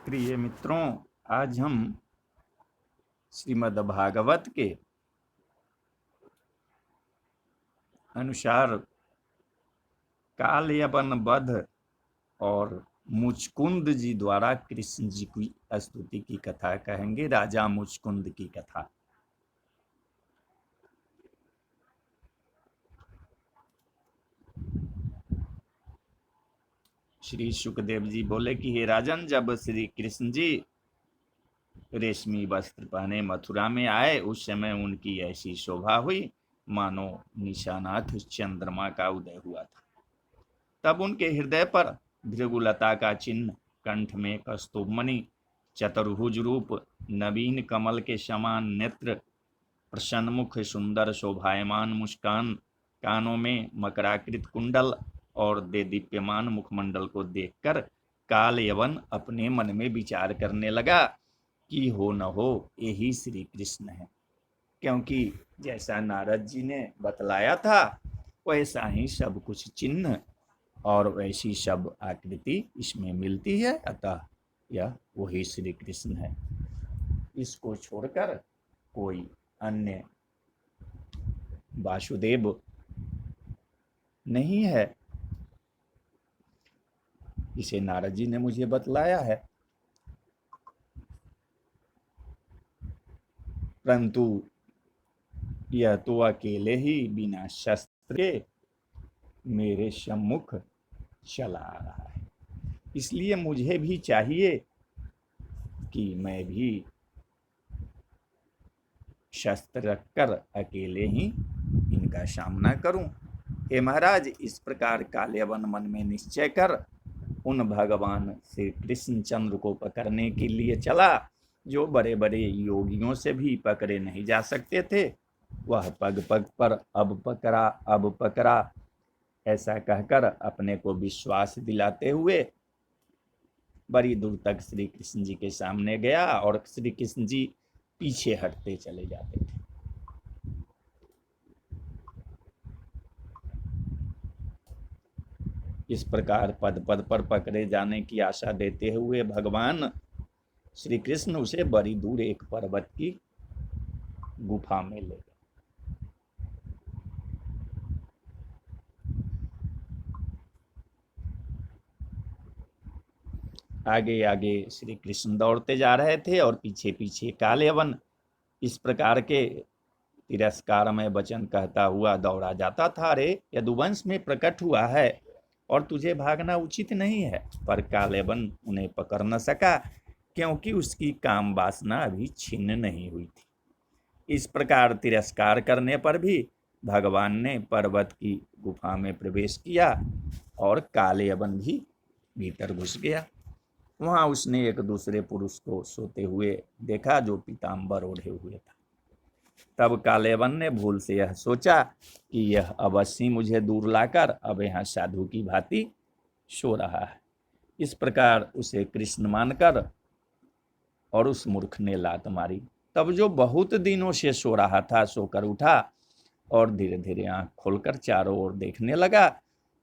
प्रिय मित्रों, आज हम श्रीमद् भागवत के अनुसार कालयवन वध और मुचकुंद जी द्वारा कृष्ण जी की स्तुति की कथा कहेंगे। राजा मुचकुंद की कथा। श्री सुखदेव जी बोले कि हे राजन, जब श्री कृष्ण जी रेशमी वस्त्र पहने मथुरा में आए, उस समय उनकी ऐसी शोभा हुई मानो निशानाथ चंद्रमा का उदय हुआ था। तब उनके हृदय पर भृगुलता का चिन्ह, कंठ में कस्तूमणि, चतुर्भुज रूप, नवीन कमल के समान नेत्र, प्रसन्न मुख, सुंदर शोभायमान मुस्कान, कानों में मकराकृत कुंडल और दे दीप्यमान मुखमंडल को देखकर काल यवन अपने मन में विचार करने लगा कि हो न हो यही श्री कृष्ण है, क्योंकि जैसा नारद जी ने बतलाया था वैसा ही सब कुछ चिन्ह और वैसी सब आकृति इसमें मिलती है, अतः यह वही श्री कृष्ण है। इसको छोड़कर कोई अन्य वासुदेव नहीं है, इसे नारद जी ने मुझे बतलाया है। परंतु यह तो अकेले ही बिना शस्त्र के मेरे सम्मुख चला आ रहा है, इसलिए मुझे भी चाहिए कि मैं भी शस्त्र रखकर अकेले ही इनका सामना करूं। हे महाराज, इस प्रकार कालयवन मन में निश्चय कर उन भगवान श्री कृष्ण चंद्र को पकड़ने के लिए चला, जो बड़े बड़े योगियों से भी पकड़े नहीं जा सकते थे। वह पग पग पर अब पकड़ा अब पकड़ा ऐसा कहकर अपने को विश्वास दिलाते हुए बड़ी दूर तक श्री कृष्ण जी के सामने गया और श्री कृष्ण जी पीछे हटते चले जाते थे। इस प्रकार पद पद पर पकड़े जाने की आशा देते हुए भगवान श्री कृष्ण उसे बड़ी दूर एक पर्वत की गुफा में ले गए। आगे आगे श्री कृष्ण दौड़ते जा रहे थे और पीछे पीछे कालयवन इस प्रकार के तिरस्कार में वचन कहता हुआ दौड़ा जाता था। अरे, यदुवंश में प्रकट हुआ है और तुझे भागना उचित नहीं है। पर कालयवन उन्हें पकड़ न सका, क्योंकि उसकी काम वासना अभी छिन्न नहीं हुई थी। इस प्रकार तिरस्कार करने पर भी भगवान ने पर्वत की गुफा में प्रवेश किया और कालयवन भी भीतर घुस गया। वहां उसने एक दूसरे पुरुष को सोते हुए देखा, जो पीताम्बर ओढ़े हुए था। तब कालयवन ने भूल से यह सोचा कि यह अवश्य मुझे दूर लाकर अब यहाँ साधु की भांति सो रहा है। इस प्रकार उसे कृष्ण मानकर और उस मूर्ख ने लात मारी। तब जो बहुत दिनों से सो रहा था सोकर उठा और धीरे धीरे आंख खोलकर चारों ओर देखने लगा,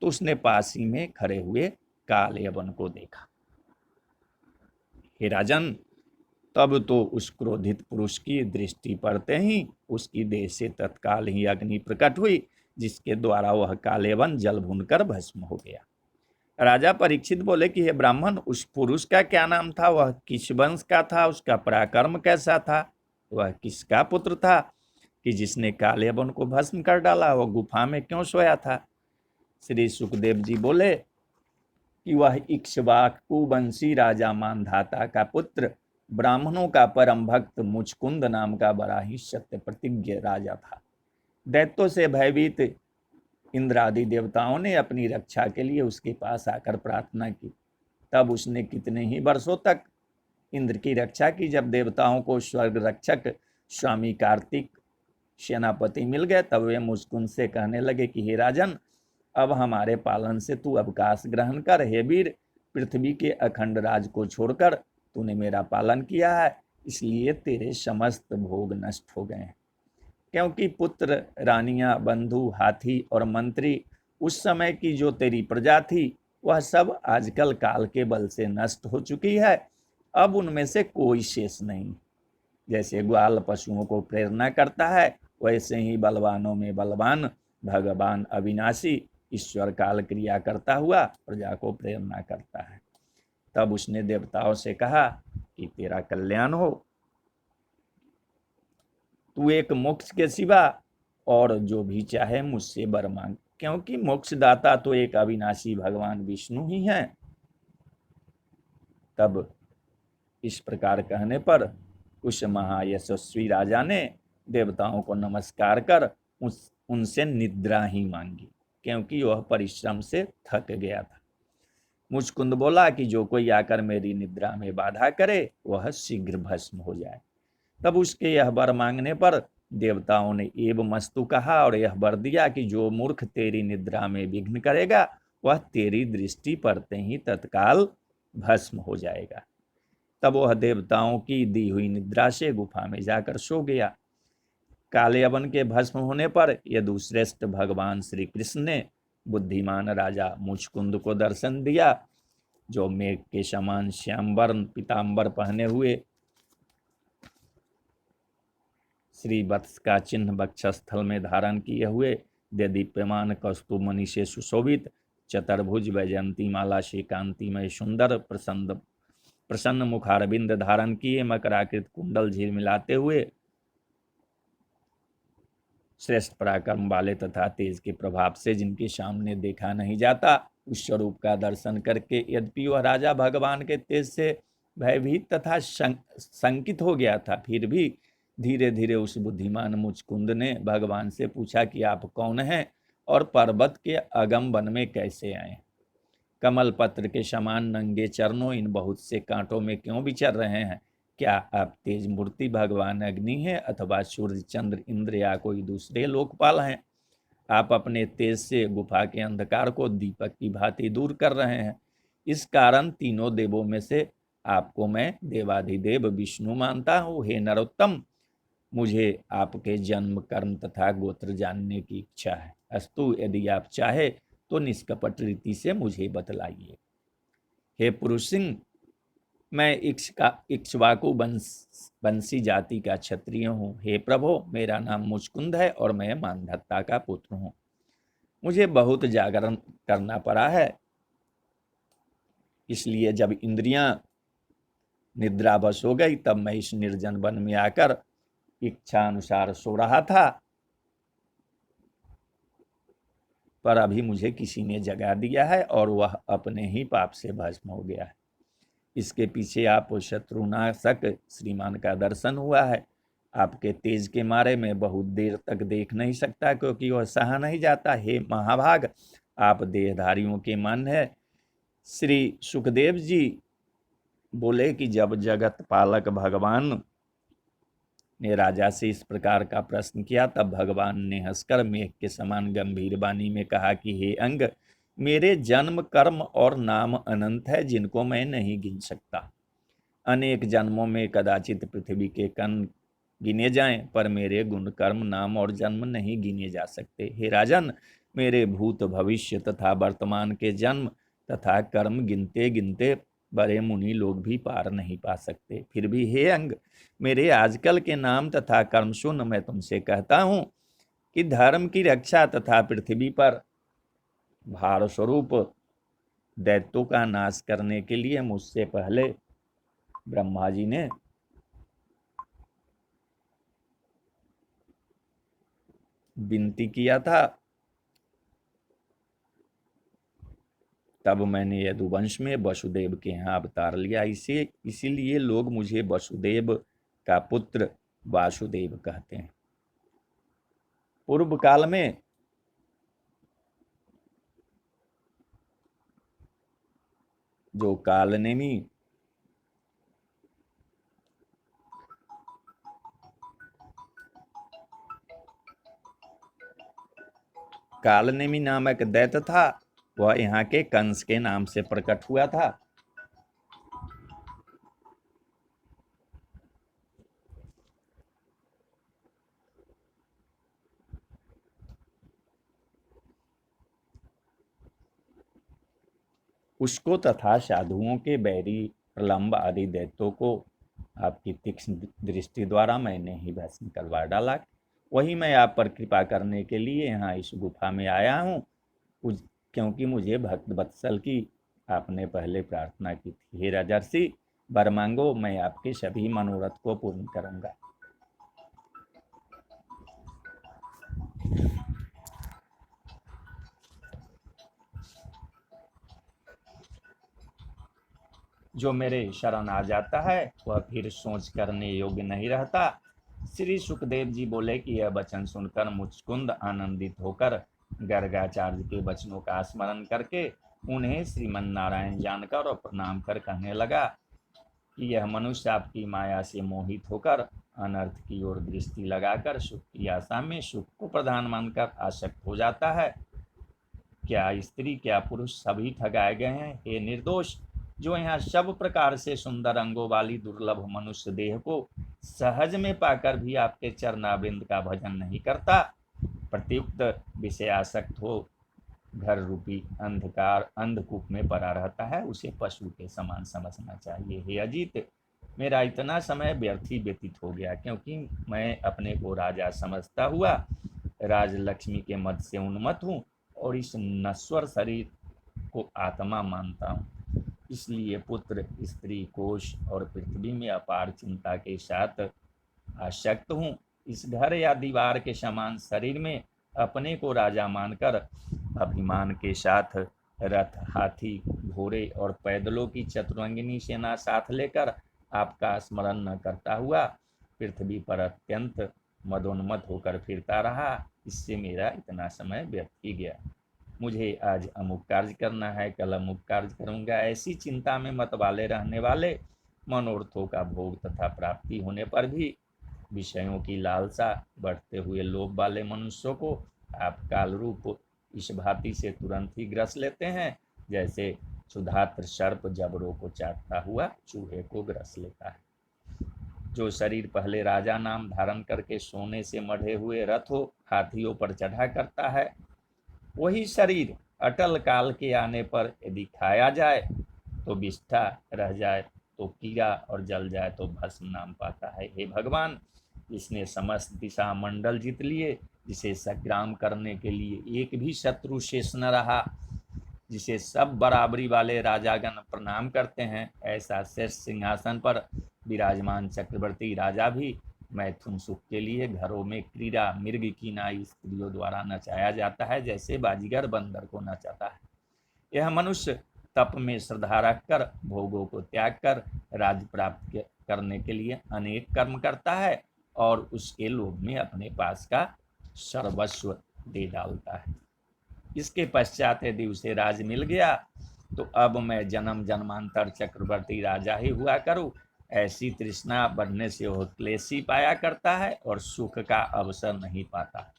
तो उसने पास ही में खड़े हुए कालयवन को देखा। हे राजन, तब तो उस क्रोधित पुरुष की दृष्टि पड़ते ही उसकी देह से तत्काल ही अग्नि प्रकट हुई, जिसके द्वारा वह कालयवन जल भूनकर भस्म हो गया। राजा परीक्षित बोले कि हे ब्राह्मण, उस पुरुष का क्या नाम था? वह किस वंश का था? उसका पराक्रम कैसा था? वह किसका पुत्र था कि जिसने कालयवन को भस्म कर डाला? वह गुफा में क्यों सोया था? श्री सुखदेव जी बोले कि वह इक्ष्वाकु वंशी राजा मानधाता का पुत्र, ब्राह्मणों का परम भक्त मुचकुंद नाम का बड़ा ही सत्य प्रतिज्ञ राजा था। दैत्यों से भयभीत इंद्र आदि देवताओं ने अपनी रक्षा के लिए उसके पास आकर प्रार्थना की। तब उसने कितने ही वर्षों तक इंद्र की रक्षा की। जब देवताओं को स्वर्ग रक्षक स्वामी कार्तिक सेनापति मिल गए, तब वे मुचकुंद से कहने लगे कि हे राजन, अब हमारे पालन से तू अवकाश ग्रहण कर। हे वीर, पृथ्वी के अखंड राज को छोड़कर तूने मेरा पालन किया है, इसलिए तेरे समस्त भोग नष्ट हो गए हैं। क्योंकि पुत्र, रानियां, बंधु, हाथी और मंत्री, उस समय की जो तेरी प्रजा थी, वह सब आजकल काल के बल से नष्ट हो चुकी है। अब उनमें से कोई शेष नहीं। जैसे ग्वाल पशुओं को प्रेरणा करता है, वैसे ही बलवानों में बलवान भगवान अविनाशी ईश्वर काल क्रिया करता हुआ प्रजा को प्रेरणा करता है। तब उसने देवताओं से कहा कि तेरा कल्याण हो, तू एक मोक्ष के सिवा और जो भी चाहे मुझसे वर मांग, क्योंकि मोक्षदाता तो एक अविनाशी भगवान विष्णु ही हैं। तब इस प्रकार कहने पर उस महायशस्वी राजा ने देवताओं को नमस्कार कर उनसे निद्रा ही मांगी, क्योंकि वह परिश्रम से थक गया था। मुचकुंद बोला कि जो कोई आकर मेरी निद्रा में बाधा करे वह शीघ्र भस्म हो जाए। तब उसके यह वर मांगने पर देवताओं ने एव मस्तु कहा और यह वर दिया कि जो मूर्ख तेरी निद्रा में विघ्न करेगा वह तेरी दृष्टि पड़ते ही तत्काल भस्म हो जाएगा। तब वह देवताओं की दी हुई निद्रा से गुफा में जाकर सो गया। काले अवन के भस्म होने पर यदुश्रेष्ठ भगवान श्री कृष्ण ने बुद्धिमान राजा मुचकुंद को दर्शन दिया, जो मेघ के समान श्याम वर्ण पीताम्बर पहने हुए, श्री वत्स का चिन्ह वक्षस्थल में धारण किए हुए, दीप्यमान कौस्तुभ मणि से सुशोभित, चतुर्भुज वैजयंती माला से कांतिमय सुंदर प्रसन्न मुखारबिंद धारण किए, मकराकृत कुंडल झिलमिलाते हुए, श्रेष्ठ पराक्रम वाले तथा तेज के प्रभाव से जिनके सामने देखा नहीं जाता, उस स्वरूप का दर्शन करके यद्यपि वह राजा भगवान के तेज से भयभीत तथा शंकित हो गया था, फिर भी धीरे धीरे उस बुद्धिमान मुचकुंद ने भगवान से पूछा कि आप कौन हैं और पर्वत के अगम वन में कैसे आए? कमल पत्र के समान नंगे चरणों इन बहुत से कांटों में क्यों विचर रहे हैं? क्या आप तेज मूर्ति भगवान अग्नि हैं अथवा सूर्य चंद्र इंद्र या कोई दूसरे लोकपाल हैं? आप अपने तेज से गुफा के अंधकार को दीपक की भांति दूर कर रहे हैं। इस कारण तीनों देवों में से आपको मैं देवाधिदेव विष्णु मानता हूँ। हे नरोत्तम, मुझे आपके जन्म कर्म तथा गोत्र जानने की इच्छा है। अस्तु, यदि आप चाहे तो निष्कपट रीति से मुझे बतलाइए। हे पुरुष सिंह, मैं इक्ष्वाकु वंशी जाति का क्षत्रिय हूँ। हे प्रभो, मेरा नाम मुचकुंद है और मैं मानधत्ता का पुत्र हूँ। मुझे बहुत जागरण करना पड़ा है, इसलिए जब इंद्रियां निद्रावश हो गई तब मैं इस निर्जन वन में आकर इच्छा अनुसार सो रहा था, पर अभी मुझे किसी ने जगा दिया है और वह अपने ही पाप से भस्म हो गया है। इसके पीछे आप शत्रुनाशक श्रीमान का दर्शन हुआ है। आपके तेज के मारे मैं बहुत देर तक देख नहीं सकता, क्योंकि वह सहा नहीं जाता। हे महाभाग, आप देहधारियों के मन है। श्री सुखदेव जी बोले कि जब जगत पालक भगवान ने राजा से इस प्रकार का प्रश्न किया, तब भगवान ने हंसकर मेघ के समान गंभीर वाणी में कहा कि हे अंग, मेरे जन्म कर्म और नाम अनंत है, जिनको मैं नहीं गिन सकता। अनेक जन्मों में कदाचित पृथ्वी के कण गिने जाएं, पर मेरे गुण कर्म नाम और जन्म नहीं गिने जा सकते। हे राजन, मेरे भूत भविष्य तथा वर्तमान के जन्म तथा कर्म गिनते गिनते बड़े मुनि लोग भी पार नहीं पा सकते। फिर भी हे अंग, मेरे आजकल के नाम तथा कर्म सुन। मैं तुमसे कहता हूँ कि धर्म की रक्षा तथा पृथ्वी पर भार स्वरूप दैत्यों का नाश करने के लिए मुझसे पहले ब्रह्मा जी ने विनती किया था। तब मैंने यदुवंश में वसुदेव के यहाँ अवतार लिया। इसीलिए लोग मुझे वसुदेव का पुत्र वासुदेव कहते हैं। पूर्व काल में जो कालनेमी नामक दैत्य था, वह यहाँ के कंस के नाम से प्रकट हुआ था। उसको तथा साधुओं के बैरी प्रलंब आदि दैत्यों को आपकी तीक्ष्ण दृष्टि द्वारा मैंने ही भस्म करवा डाला। वही मैं आप पर कृपा करने के लिए यहाँ इस गुफा में आया हूँ, क्योंकि मुझे भक्त वत्सल की आपने पहले प्रार्थना की थी। हे राजर्षि, वर मांगो, मैं आपके सभी मनोरथ को पूर्ण करूंगा। जो मेरे शरण आ जाता है वह फिर सोच करने योग्य नहीं रहता। श्री सुखदेव जी बोले कि यह वचन सुनकर मुचकुंद आनंदित होकर गर्गाचार्य के वचनों का स्मरण करके उन्हें श्रीमन नारायण जानकर और प्रणाम कर कहने लगा कि यह मनुष्य आपकी माया से मोहित होकर अनर्थ की ओर दृष्टि लगाकर सुख की आशा में सुख को प्रधान मानकर आसक्त हो जाता है। क्या स्त्री क्या पुरुष सभी ठगाए गए हैं। हे निर्दोष, जो यहाँ सब प्रकार से सुंदर अंगों वाली दुर्लभ मनुष्य देह को सहज में पाकर भी आपके चरणाबिंद का भजन नहीं करता, प्रत्युक्त विषयासक्त हो घर रूपी अंधकार अंधकूप में पड़ा रहता है, उसे पशु के समान समझना चाहिए। हे अजीत, मेरा इतना समय व्यर्थ ही व्यतीत हो गया, क्योंकि मैं अपने को राजा समझता हुआ राजलक्ष्मी के मद से उन्मत्त हूँ और इस नश्वर शरीर को आत्मा मानता हूँ। इसलिए पुत्र, स्त्री, कोश और पृथ्वी में अपार चिंता के साथ आसक्त हूँ। इस घर या दीवार के समान शरीर में अपने को राजा मानकर अभिमान के साथ रथ, हाथी, घोड़े और पैदलों की चतुरंगिनी सेना साथ लेकर आपका स्मरण न करता हुआ पृथ्वी पर अत्यंत मदोन्मत्त होकर फिरता रहा। इससे मेरा इतना समय व्यर्थ ही गया। मुझे आज अमुक कार्य करना है, कल अमुक कार्य करूंगा, ऐसी चिंता में मत वाले रहने वाले मनोरथों का भोग तथा प्राप्ति होने पर भी विषयों की लालसा बढ़ते हुए लोभ वाले मनुष्यों को आप काल रूप इस भांति से तुरंत ही ग्रस लेते हैं, जैसे क्षुधात्र सर्प जबड़ों को चाटता हुआ चूहे को ग्रस लेता है। जो शरीर पहले राजा नाम धारण करके सोने से मढ़े हुए रथों, हाथियों पर चढ़ा करता है, वही शरीर अटल काल के आने पर यदि खाया जाए तो विष्ठा, रह जाए तो कीड़ा और जल जाए तो भस्म नाम पाता है। हे भगवान, इसने समस्त दिशा मंडल जीत लिए, जिसे संग्राम करने के लिए एक भी शत्रु शेष न रहा, जिसे सब बराबरी वाले राजागण प्रणाम करते हैं, ऐसा श्रेष्ठ सिंहासन पर विराजमान चक्रवर्ती राजा भी मैथुन सुख के लिए घरों में क्रीड़ा मृग की नाई स्त्रियों द्वारा नचाया जाता है, जैसे बाजीगर बंदर को नचाता है। यह मनुष्य तप में श्रद्धा रखकर भोगों को त्याग कर राज्य प्राप्त करने के लिए अनेक कर्म करता है और उसके लोभ में अपने पास का सर्वस्व दे डालता है। इसके पश्चात यदि उसे राज मिल गया तो अब मैं जन्म जन्मांतर चक्रवर्ती राजा ही हुआ करूं, ऐसी तृष्णा बढ़ने से वह क्लेशी पाया करता है और सुख का अवसर नहीं पाता।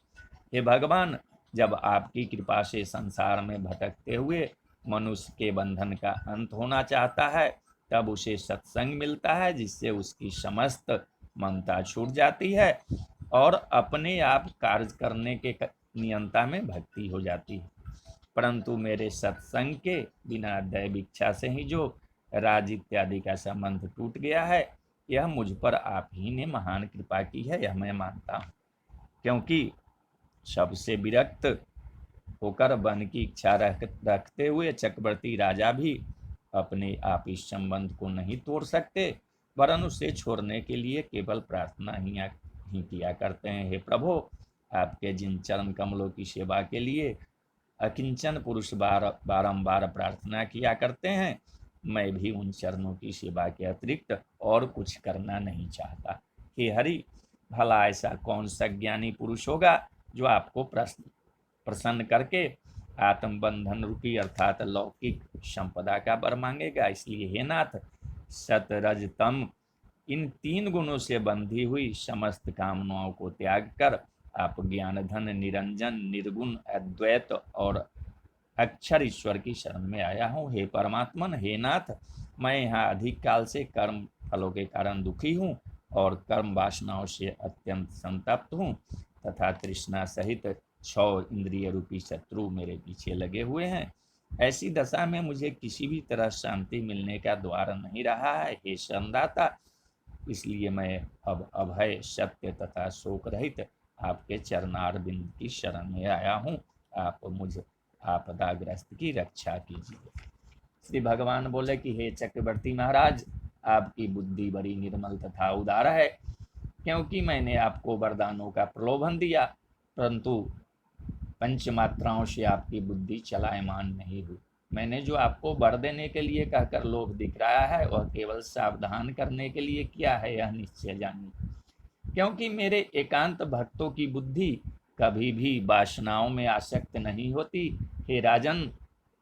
हे भगवान, जब आपकी कृपा से संसार में भटकते हुए मनुष्य के बंधन का अंत होना चाहता है, तब उसे सत्संग मिलता है, जिससे उसकी समस्त ममता छूट जाती है और अपने आप कार्य करने के नियंता में भक्ति हो जाती है। परंतु मेरे सत्संग के बिना दैव इच्छा से ही जो राज इत्यादि का संबंध टूट गया है, यह मुझ पर आप ही ने महान कृपा की है, यह मैं मानता हूँ। क्योंकि सबसे विरक्त होकर वन की इच्छा रखते हुए चक्रवर्ती राजा भी अपने आप इस संबंध को नहीं तोड़ सकते, वरन उसे छोड़ने के लिए केवल प्रार्थना ही किया करते हैं। हे प्रभु, आपके जिन चरण कमलों की सेवा के लिए अकिंचन पुरुष बारंबार प्रार्थना किया करते हैं, मैं भी उन चरणों की सेवा के अतिरिक्त और कुछ करना नहीं चाहता। हे हरि, भला ऐसा कौन सा ज्ञानी पुरुष होगा जो आपको प्रसन्न करके आत्मबंधन रूपी अर्थात लौकिक संपदा का वर मांगेगा। इसलिए हे नाथ, सत रज तम इन तीन गुणों से बंधी हुई समस्त कामनाओं को त्याग कर आप ज्ञान धन निरंजन निर्गुण अद्वैत और अक्षर ईश्वर की शरण में आया हूँ। हे परमात्मन, हे नाथ, मैं यहाँ अधिक काल से कर्म फलों के कारण दुखी हूँ और कर्म वासनाओं से अत्यंत संतप्त हूँ तथा तृष्णा सहित 6 इंद्रिय रूपी शत्रु मेरे पीछे लगे हुए हैं। ऐसी दशा में मुझे किसी भी तरह शांति मिलने का द्वार नहीं रहा है। हे शरणदाता, इसलिए मैं अब अभय, सत्य तथा शोक रहित आपके चरणारविंद की शरण में आया हूँ। आप मुझ आपदाग्रस्त की रक्षा कीजिए। श्री भगवान बोले कि हे चक्रवर्ती महाराज, आपकी बुद्धि बड़ी निर्मल तथा उदार है, क्योंकि मैंने आपको वरदानों का प्रलोभन दिया, परंतु पंच मात्राओं से आपकी बुद्धि चलायमान नहीं हुई। मैंने जो आपको वर देने के लिए कहकर लोभ दिखलाया है, वह केवल सावधान करने के लिए किया है, यह निश्चय जानिए। क्योंकि मेरे एकांत भक्तों की बुद्धि कभी भी वासनाओं में आसक्त नहीं होती। हे राजन,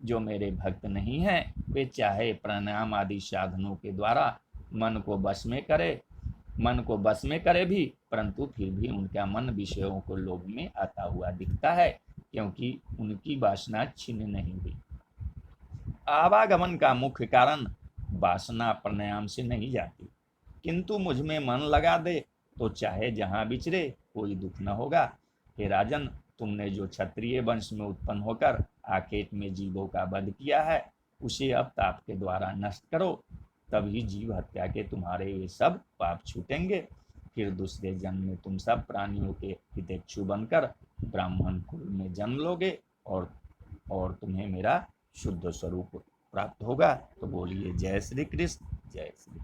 जो मेरे भक्त नहीं हैं, वे चाहे प्राणायाम आदि साधनों के द्वारा मन को बस में करे मन को बस में करे भी, परंतु फिर भी उनका मन विषयों को लोभ में आता हुआ दिखता है, क्योंकि उनकी वासना छिन्न नहीं हुई। आवागमन का मुख्य कारण वासना प्राणायाम से नहीं जाती, किंतु मुझ में मन लगा दे तो चाहे जहां विचरे कोई दुख न होगा। हे राजन, तुमने जो क्षत्रिय वंश में उत्पन्न होकर आखेट में जीवों का वध किया है, उसे अब ताप के द्वारा नष्ट करो, तभी जीव हत्या के तुम्हारे ये सब पाप छूटेंगे। फिर दूसरे जन्म में तुम सब प्राणियों के हितैषी बनकर ब्राह्मण कुल में जन्म लोगे, और तुम्हें मेरा शुद्ध स्वरूप प्राप्त होगा। तो बोलिए जय श्री कृष्ण, जय श्री।